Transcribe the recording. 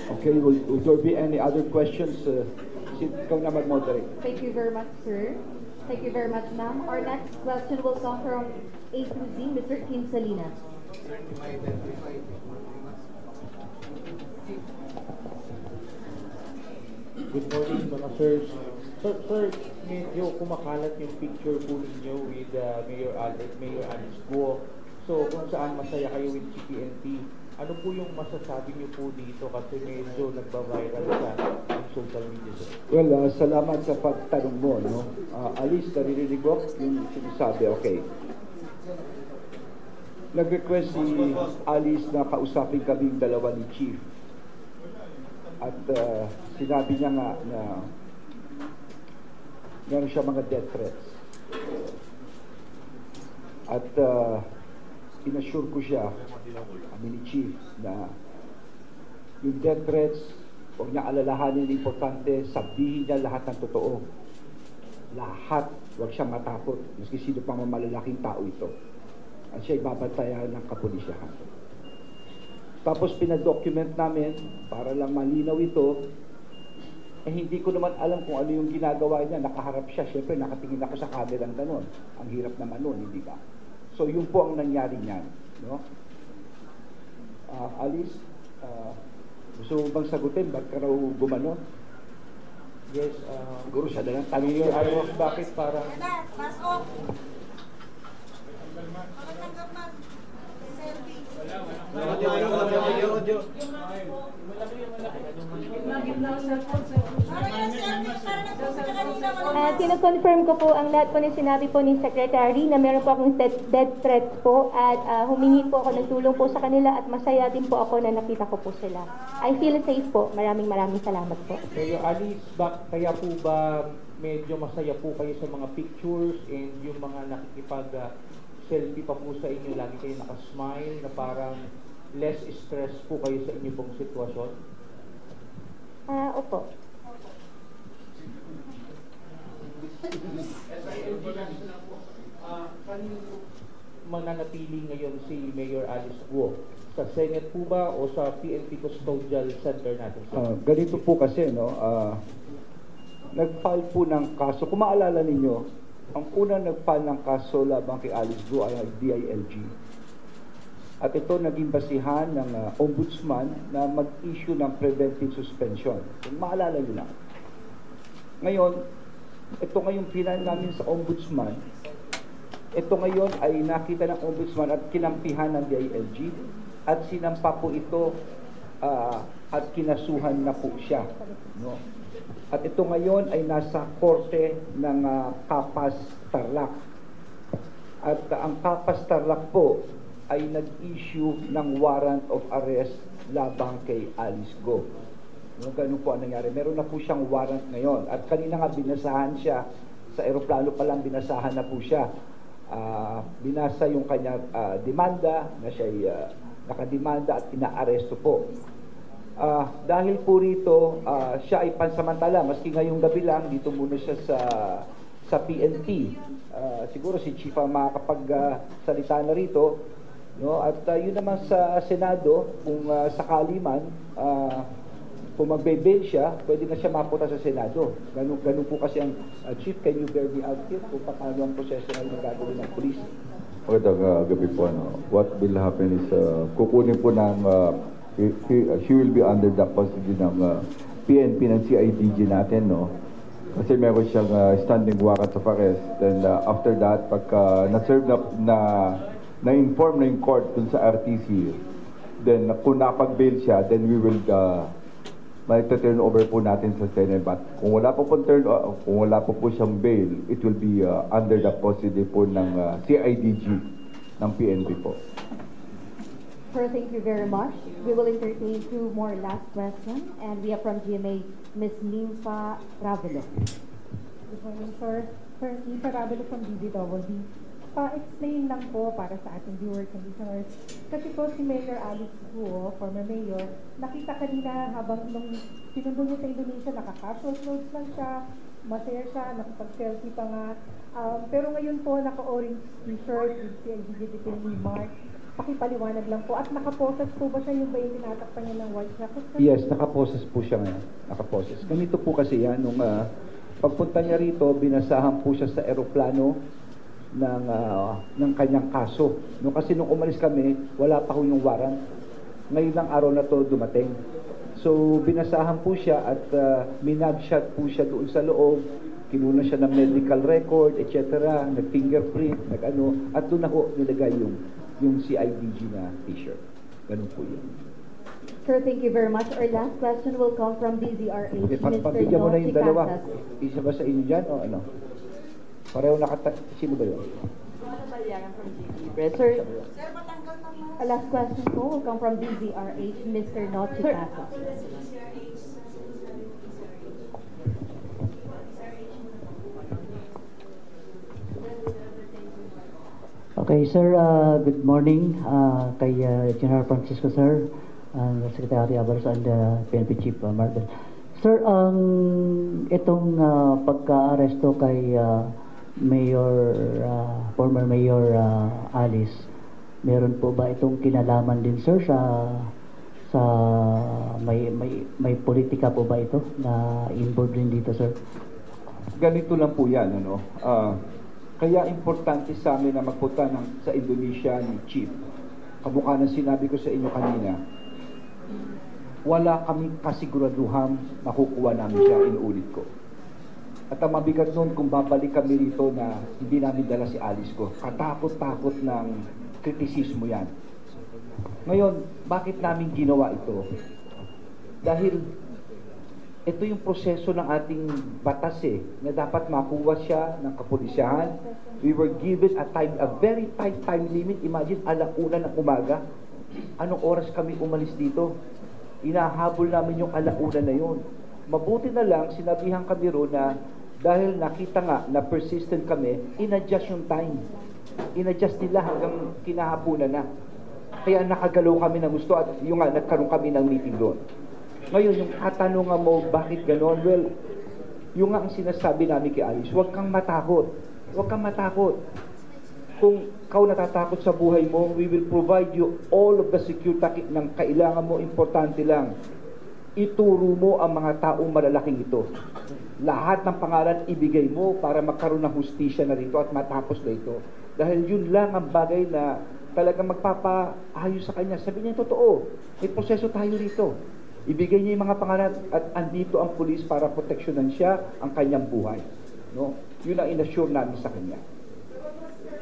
Okay, will there be any other questions? Ikaw na mag-moderate. Thank you very much, sir. Thank you very much, ma'am. Our next question will come from A to Z, Mr. Kim Salinas. Good morning, mga sirs. Sir, medyo kumakalat yung picture po ninyo with Mayor Alice Guo. So, kung saan masaya kayo with CPNP, ano po yung masasabi niyo po dito kasi medyo nagba-viral sa social media, sir? Well, salamat sa pagtanong mo, no? Alice, naririnig mo yung sinasabi, okay. Nag-request si Alice na kausapin kaming dalawa ni Chief. At sinabi niya nga na meron siya mga death threats. At inassure ko siya, kami ni Chief, na yung death threats, huwag niya alalahanin, importante, sabihin niya lahat ng totoo. Lahat, huwag siya matakot, maski sino pang malalaking tao ito. At siya ibabantayan ng kapulisyahan. Tapos pinadocument namin, para lang malinaw ito, hindi ko naman alam kung ano yung ginagawa niya, nakaharap siya, syempre nakatingin ako sa camera ng ganon. Ang hirap naman nun, hindi ba? So yun po ang nangyari niyan, no? Alice, gusto mo bang sagutin? Ba't ka raw gumanon? Yes, Siguro siya na lang tanongin ano, bakit parang... Pasok! Matanggap man. Selfie. Kino-confirm ko po ang lahat po ng sinabi po ni Secretary na meron po akong death threats po at humingi po ako ng tulong po sa kanila at masaya din po ako na nakita ko po sila. I feel safe po. Maraming salamat po. Mayor Alice, kaya po ba medyo masaya po kayo sa mga pictures and yung mga nakikipag-selfie pa po sa inyo, lagi kayo nakasmile na parang less stress po kayo sa inyo pong sitwasyon? Opo. Kanino mananatili ngayon si Mayor Alice Guo? Sa Senate po ba o sa PNP Custodial Center natin? Ganito po kasi, no? Nag-file po ng kaso. Kung maalala ninyo, ang unang nag-file ng kaso labang kay Alice Guo ay DILG. At ito naging basihan ng ombudsman na mag-issue ng preventive suspension. Kung maalala nyo lang. Ngayon, ito ngayong final namin sa ombudsman, ito ngayon ay nakita ng ombudsman at kinampihan ng DILG at sinampa po ito at kinasuhan na po siya. No? At ito ngayon ay nasa korte ng Kapas Tarlac. At ang Kapas Tarlac po ay nag-issue ng warrant of arrest labang kay Alice Guo. No, ganun po ang nangyari. Meron na po siyang warrant ngayon. At kanina nga binasahan siya, sa eroplano pa lang binasahan na po siya. Binasa yung kanya demanda, na siya nakademanda at inaaresto po. Dahil po rito, siya ay pansamantala, maski ngayong gabi lang, dito muna siya sa PNP. Siguro si Chief ang makakapagsalita na rito. No? At yun naman sa Senado, kung sakali man, kung magbe-bail siya, pwede na siya mapunta sa Senado. Ganun po kasi ang Chief, can you bear me out here kung paano ang proseso na yung gagawin ng police? Magandang gabi po. What will happen is, kukunin po ng, she will be under the custody ng PNP ng CIDG natin, no? Kasi meron siyang standing warrant of arrest. Then after that, pagka na-serve na-inform na yung court dun sa RTC, then kung napag-bail siya, then we will turn over po natin sa Senate. But kung wala po siyang bail, it will be under the custody po ng CIDG ng PNP po. Sir, thank you very much. We will entertain two more last questions, and we are from GMA, Ms. Nympha Ravelo. Good morning, sir. Sir, Nympha Ravelo from DZWD. Pa-explain lang po para sa ating viewers and listeners. Kasi po si Mayor Alice Guo, former mayor, nakita kanina habang nung pinundo niya sa Indonesia, naka-casual clothes lang siya, masaya siya, nakapag-selfie pa nga. Pero ngayon po, naka-orange t-shirt with CIDG ni Mark. Pakipaliwanag lang po. At nakaposes po ba siya, yung ba yung tinatakpan niya ng white jacket? Yes, nakaposes po siya ngayon. Nakaposes. Ganito po kasi yan, nung pagpunta niya rito, binasahan po siya sa eroplano ng kanyang kaso. Kasi nung umalis kami, wala pa ho yung warrant. Ngayon lang araw na to dumating. So, binasahan po siya at minagshot po siya doon sa loob. Kinuna siya ng medical record, etc. Nag-fingerprint, nag-ano. At doon ako nilagay yung CIDG na t-shirt. Ganun po yun. Sir, thank you very much. Our last question will come from DZRH, Mr. Pagbigyan mo na yung Nochi dalawa. Casas. Isa ba sa inyo dyan o ano? Pareho sino ba yun? Sir, Sir, matanggal ng mask. a last question po will come from DZRH, Mr. Nochi Casas. Okay, sir, good morning kay General Francisco, sir, and Secretary Avalos and PNP Chief Martin. Sir, itong pagka-aresto kay former Mayor Alice, meron po ba itong kinalaman din, sir, sa may politika po ba ito na involved din dito, sir? Ganito lang po yan, ano? Kaya importante sa amin na magpunta sa Indonesia ni Chief. Kamukha na sinabi ko sa inyo kanina, wala kaming kasiguraduhang makukuha namin siya, inuulit ko. At ang mabigat nun kung babalik kami rito na hindi namin dala si Alice ko. Katakot-takot ng kritisismo yan. Ngayon, bakit namin ginawa ito? Dahil ito yung proseso ng ating batas na dapat makuha siya ng kapulisyahan. We were given a very tight time limit. Imagine, 1:00 ng umaga. Anong oras kami umalis dito? Inahabol namin yung 1:00 na yun. Mabuti na lang, sinabihan kami ro na dahil nakita nga na persistent kami, in-adjust yung time. In-adjust nila hanggang kinahapunan na. Kaya nakagalaw kami ng gusto at yung nga, nagkaroon kami ng meeting doon. Ngayon, yung katanungan mo, bakit ganon? Well, yung nga ang sinasabi namin kay Alice, huwag kang matakot. Huwag kang matakot. Kung ikaw natatakot sa buhay mo, we will provide you all of the security ng kailangan mo. Importante lang, ituro mo ang mga taong malalaking ito. Lahat ng pangalan ibigay mo para magkaroon ng hustisya na rito at matapos na ito. Dahil yun lang ang bagay na talagang magpapaayos sa kanya. Sabi niya, totoo, may proseso tayo rito. Ibigay niya yung mga pangalan at andito ang pulis para proteksyonan siya, ang kanyang buhay. No? Yun ang inassure namin sa kanya.